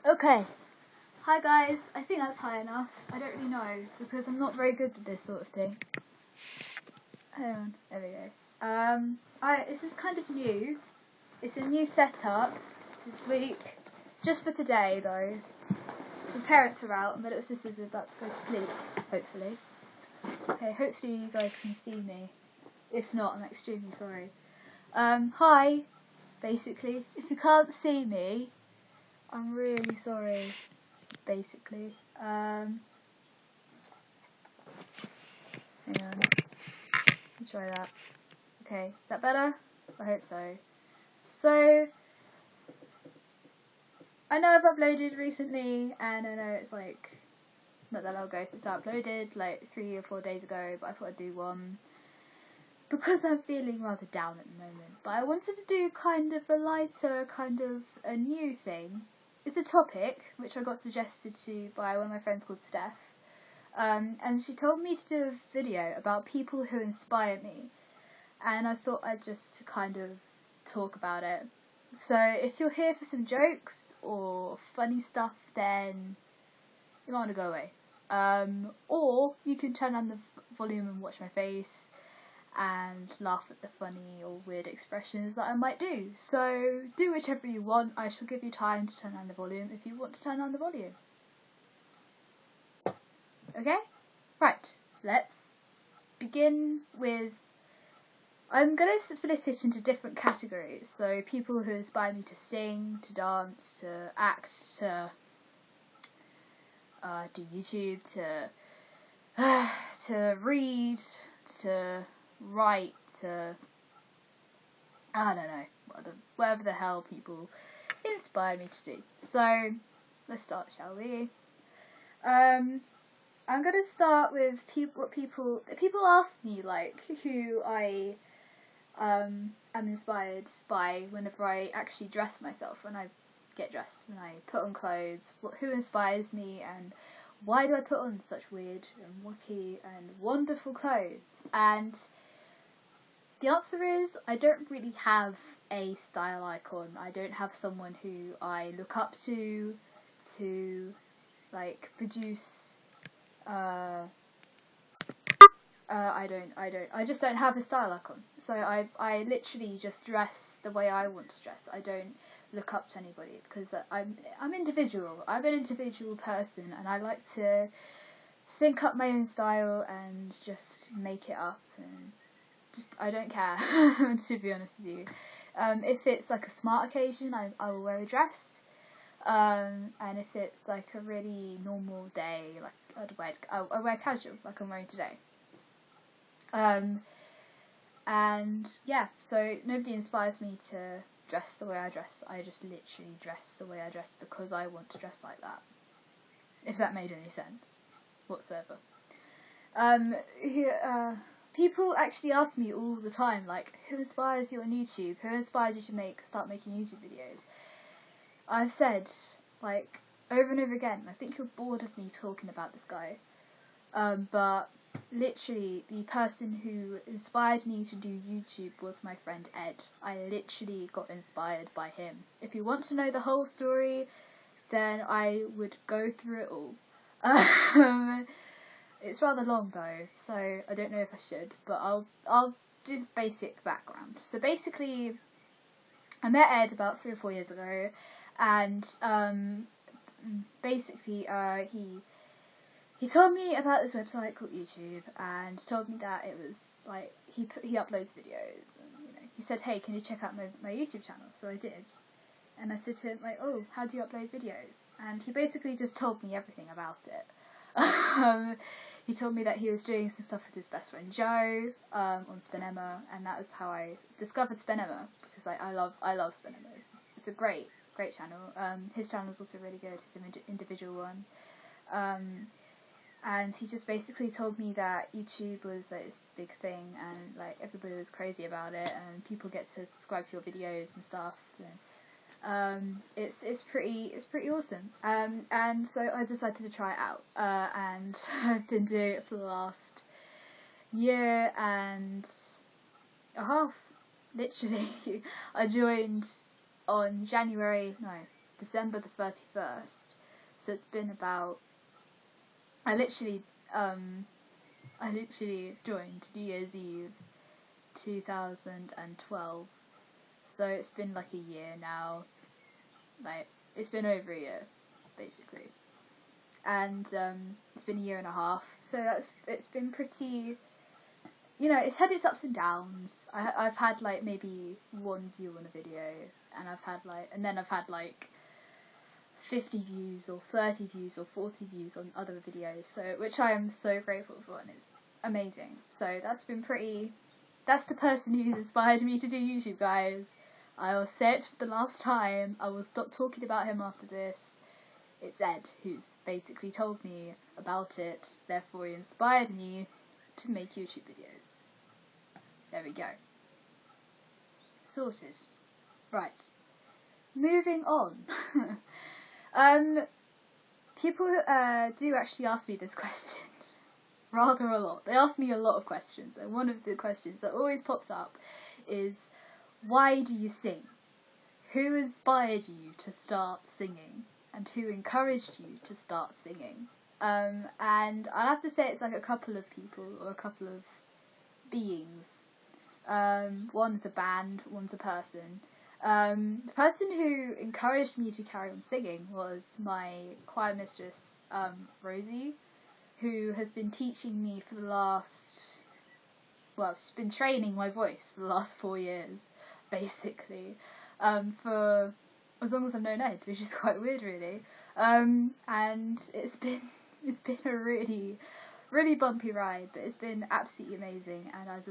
Okay. Hi guys, I think that's high enough. I don't really know because I'm not very good with this sort of thing. Hang on, there we go. This is kind of new. It's a new setup this week. Just for today though. So my parents are out and my little sister's about to go to sleep, hopefully. Okay, hopefully you guys can see me. If not, I'm extremely sorry. Hi, basically. If you can't see me, I'm really sorry. Basically. Hang on. Let's try that. Okay, is that better? I hope so. So, I know I've uploaded recently, and I know it's like not that long ago since I uploaded, like 3 or 4 days ago, but I thought I'd do one because I'm feeling rather down at the moment. But I wanted to do kind of a lighter, kind of a new thing. It's a topic which I got suggested to by one of my friends called Steph. And she told me to do a video about people who inspire me, and I thought I'd just kind of talk about it. So if you're here for some jokes or funny stuff, then you might want to go away. Or you can turn on the volume and watch my face and laugh at the funny or weird expressions that I might do. So do whichever you want. I shall give you time to turn on the volume if you want to turn on the volume. Okay? Right, let's begin with... I'm going to split it into different categories. So people who inspire me to sing, to dance, to act, to do YouTube, to read, to write, to... I don't know, whatever the hell people inspire me to do. So, let's start, shall we? I'm gonna start with what people ask me, like, who I am inspired by whenever I actually dress myself, when I get dressed, when I put on clothes, who inspires me and why do I put on such weird and wacky and wonderful clothes? And the answer is, I don't really have a style icon. I don't have someone who I look up to like produce I just don't have a style icon. So I literally just dress the way I want to dress. I don't look up to anybody because I'm individual. I'm an individual person, and I like to think up my own style and just make it up, and just I don't care to be honest with you. If it's like a smart occasion, I will wear a dress. And if it's like a really normal day, like I'll wear casual, like I'm wearing today. And yeah, so nobody inspires me to dress the way I dress. I just literally dress the way I dress because I want to dress like that. If that made any sense whatsoever. People actually ask me all the time, like, who inspires you on YouTube? Who inspires you to start making YouTube videos? I've said, like, over and over again, I think you're bored of me talking about this guy, but literally the person who inspired me to do YouTube was my friend Ed. I literally got inspired by him. If you want to know the whole story, then I would go through it all. It's rather long though, so I don't know if I should, but I'll do basic background. So basically, I met Ed about 3 or 4 years ago, and basically he told me about this website called YouTube, and told me that it was like he uploads videos, and he said, hey, can you check out my YouTube channel? So I did, and I said to him, like, oh, how do you upload videos? And he basically just told me everything about it. He told me that he was doing some stuff with his best friend Joe on Spinema, and that was how I discovered Spinema, because I love Spinema. It's a great channel. His channel is also really good. His individual one. And he just basically told me that YouTube was like this big thing, and like everybody was crazy about it, and people get to subscribe to your videos and stuff. And, it's pretty awesome. And so I decided to try it out, and I've been doing it for the last year and a half, literally. I joined on January December the 31st. So it's been about, I literally joined New Year's Eve 2012. So it's been like a year now. Like, it's been over a year, basically. And it's been a year and a half. So it's been pretty, you know, it's had its ups and downs. I've had like maybe 1 view on a video, and then I've had like 50 views or 30 views or 40 views on other videos, so which I am so grateful for, and it's amazing. So that's the person who's inspired me to do YouTube, guys. I will say it for the last time. I will stop talking about him after this. It's Ed who's basically told me about it, therefore he inspired me to make YouTube videos. There we go. Sorted. Right. Moving on. People do actually ask me this question rather a lot. They ask me a lot of questions, and one of the questions that always pops up is, why do you sing? Who inspired you to start singing? And who encouraged you to start singing? And I'll have to say it's like a couple of people, or a couple of beings. One's a band, one's a person. The person who encouraged me to carry on singing was my choir mistress, Rosie, who has been teaching me for the last, she's been training my voice for the last 4 years, basically, for as long as I've known Ed, which is quite weird, really. And it's been a really, really bumpy ride, but it's been absolutely amazing, and I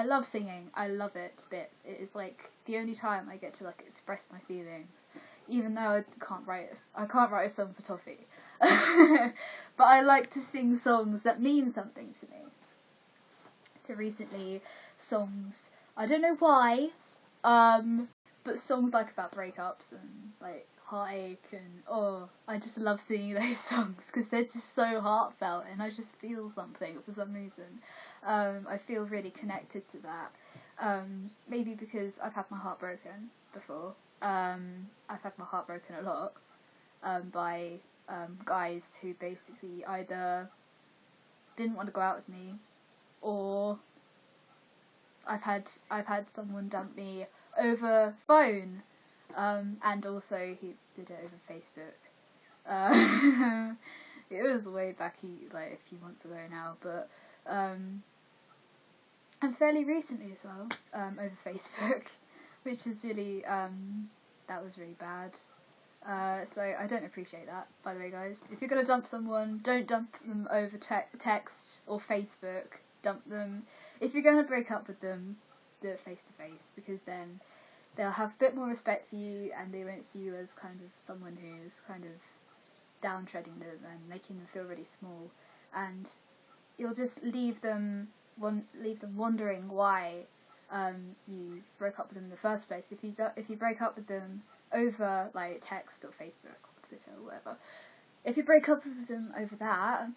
love singing. I love it to bits. It is like the only time I get to like express my feelings, even though I can't write a song for Toffee. But I like to sing songs that mean something to me. So recently, songs, I don't know why, but songs like about breakups and like heartache, and I just love singing those songs because they're just so heartfelt, and I just feel something for some reason. I feel really connected to that. Maybe because I've had my heart broken before. I've had my heart broken a lot by guys who basically either didn't want to go out with me, or I've had someone dump me over phone, and also he did it over Facebook. It was way back, like a few months ago now, but and fairly recently as well, over Facebook, which is really that was really bad. So I don't appreciate that, by the way, guys. If you're gonna dump someone, don't dump them over text or Facebook. Dump them. If you're gonna break up with them, do it face to face, because then they'll have a bit more respect for you, and they won't see you as kind of someone who's kind of downtreading them and making them feel really small, and you'll just leave them wondering why you broke up with them in the first place. If you break up with them over like text or Facebook or Twitter or whatever, if you break up with them over that,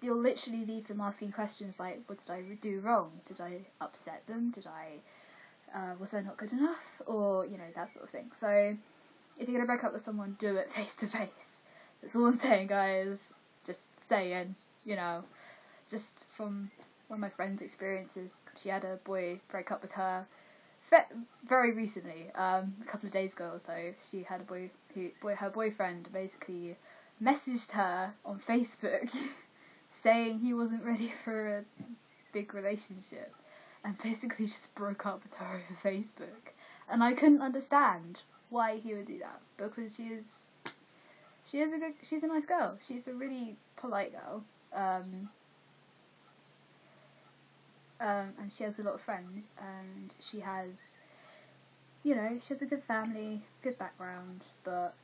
you'll literally leave them asking questions like, what did I do wrong? Did I upset them? Was I not good enough? Or, you know, that sort of thing. So if you're going to break up with someone, do it face to face. That's all I'm saying, guys. Just saying, you know, just from one of my friend's experiences. She had a boy break up with her very recently, a couple of days ago or so. She had her boyfriend basically messaged her on Facebook saying he wasn't ready for a big relationship, and basically just broke up with her over Facebook. And I couldn't understand why he would do that, because she's a nice girl. She's a really polite girl. And she has a lot of friends, and she has a good family, good background, but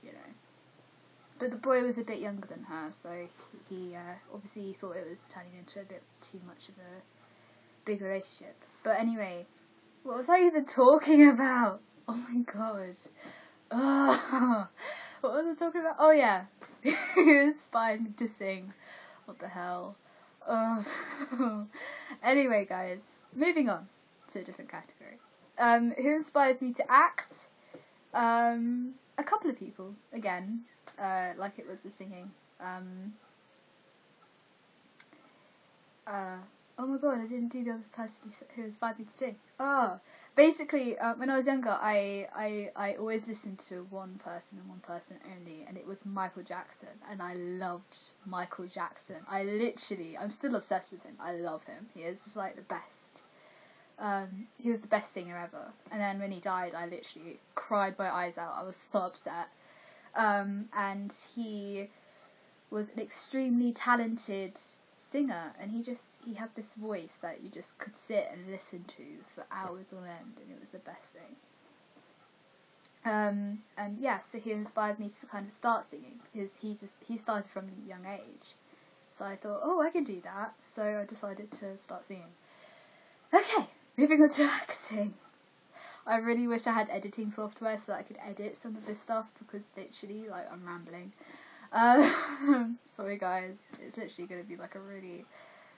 the boy was a bit younger than her, so he obviously thought it was turning into a bit too much of a big relationship. But anyway, what was I even talking about? Oh my god. What was I talking about? Oh yeah, who inspired me to sing? What the hell? Anyway, guys, moving on to a different category. Who inspires me to act? A couple of people, again, like it was the singing. Oh my god, I didn't do the other person who inspired me to sing. Oh, basically, when I was younger, I always listened to one person and one person only, and it was Michael Jackson, and I loved Michael Jackson. I'm still obsessed with him. I love him. He is just like the best. He was the best singer ever. And then when he died, I literally cried my eyes out. I was so upset. And he was an extremely talented singer, and he had this voice that you just could sit and listen to for hours on end, and it was the best thing. And yeah, so he inspired me to kind of start singing, because he started from a young age. So I thought, oh, I can do that. So I decided to start singing. Okay, moving on to acting. I really wish I had editing software so that I could edit some of this stuff, because literally, like, I'm rambling. Sorry guys, it's literally gonna be like a really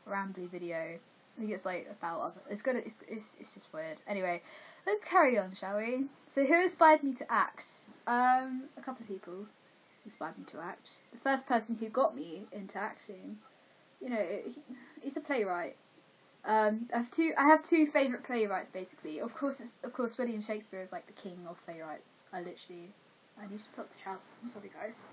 rambly video. I think it's like about it's just weird. Anyway, let's carry on, shall we? So who inspired me to act? A couple of people inspired me to act. The first person who got me into acting, he's a playwright. I have two favourite playwrights basically. Of course William Shakespeare is like the king of playwrights. I need to put up the trousers. I'm sorry guys.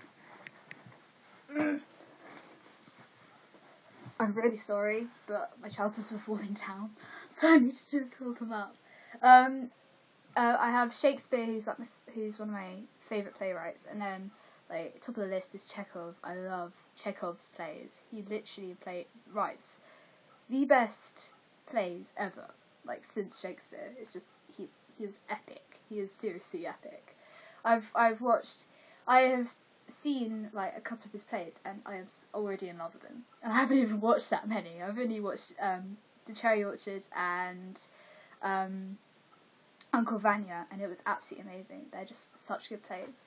I'm really sorry, but my trousers were falling down, so I needed to pull them up. I have Shakespeare, who's one of my favourite playwrights, and then like top of the list is Chekhov. I love Chekhov's plays. He literally writes the best plays ever, like since Shakespeare. It's just he was epic. He is seriously epic. I have seen like a couple of his plays, and I am already in love with them. And I haven't even watched that many. I've only watched The Cherry Orchard and Uncle Vanya, and it was absolutely amazing. They're just such good plays.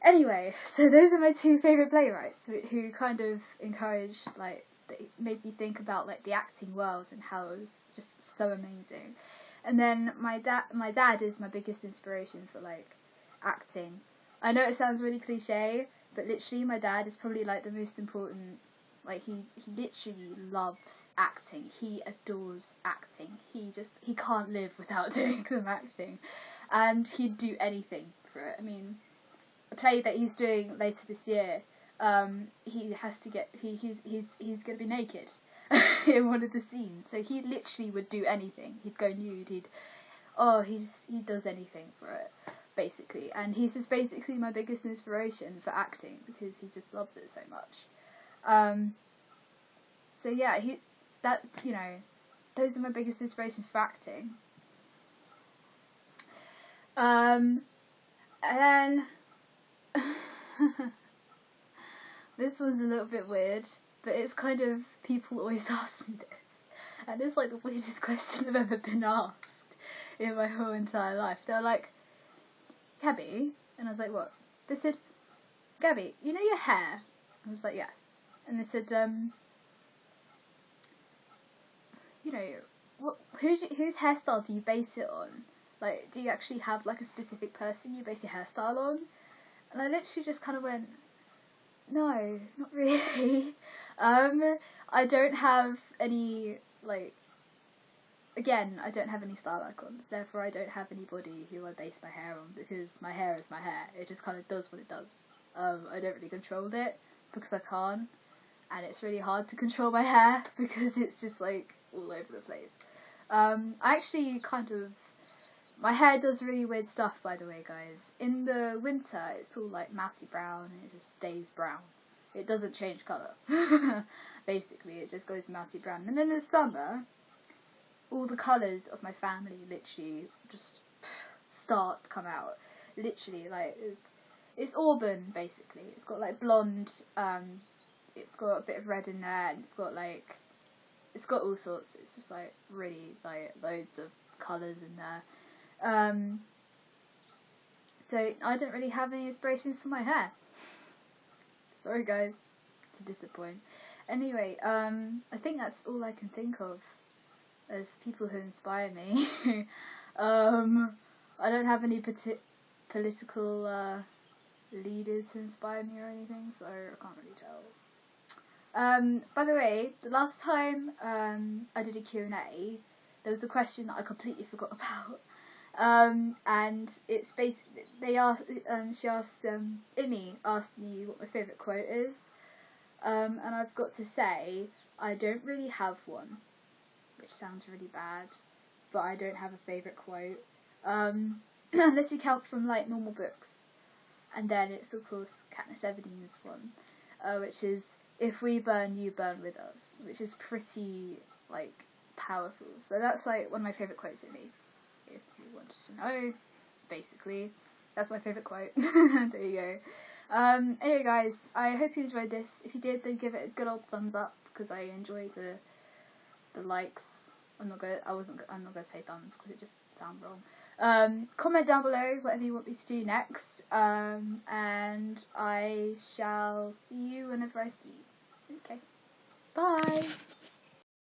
Anyway, so those are my two favourite playwrights who kind of encouraged, like, they made me think about like the acting world and how it was just so amazing. And then my dad is my biggest inspiration for like acting. I know it sounds really cliche, but literally my dad is probably like the most important, like he literally loves acting. He adores acting. He can't live without doing some acting. And he'd do anything for it. I mean, a play that he's doing later this year, he has to get, he's gonna be naked in one of the scenes. So he literally would do anything. He'd go nude, he does anything for it, basically. And he's just basically my biggest inspiration for acting, because he just loves it so much. So yeah, those are my biggest inspirations for acting. And then this one's a little bit weird, but it's kind of, people always ask me this, and it's like the weirdest question I've ever been asked in my whole entire life. They're like, Gabby, and I was like, what? They said, Gabby, you know your hair? I was like, yes. And they said, whose hairstyle do you base it on? Like, do you actually have like a specific person you base your hairstyle on? And I literally just kind of went, no, not really. I don't have any, like, again, I don't have any style icons, therefore I don't have anybody who I base my hair on, because my hair is my hair. It just kind of does what it does. I don't really control it, because I can't, and it's really hard to control my hair, because it's just, like, all over the place. I actually my hair does really weird stuff, by the way, guys. In the winter, it's all, like, mousy brown, and it just stays brown. It doesn't change colour. Basically, it just goes mousy brown. And then in the summer, all the colours of my family literally just start to come out. Literally, like, it's auburn, basically. It's got, like, blonde, it's got a bit of red in there, and it's got all sorts. It's just, like, really, like, loads of colours in there. So I don't really have any inspirations for my hair. Sorry guys, to disappoint. Anyway, I think that's all I can think of as people who inspire me. I don't have any political leaders who inspire me or anything, so I can't really tell. By the way, the last time I did a Q&A, there was a question that I completely forgot about. And it's basically, she asked, Imi asked me what my favourite quote is. And I've got to say, I don't really have one, which sounds really bad, but I don't have a favourite quote. Unless you count from like normal books. And then it's of course Katniss Everdeen's one, which is, if we burn, you burn with us, which is pretty like powerful. So that's like one of my favourite quotes in me. If you wanted to know, basically, that's my favourite quote. There you go. Anyway, guys, I hope you enjoyed this. If you did, then give it a good old thumbs up, because I enjoy the likes. I'm not gonna say thumbs because it just sounds wrong. Comment down below whatever you want me to do next, and I shall see you whenever I see you. Okay, bye.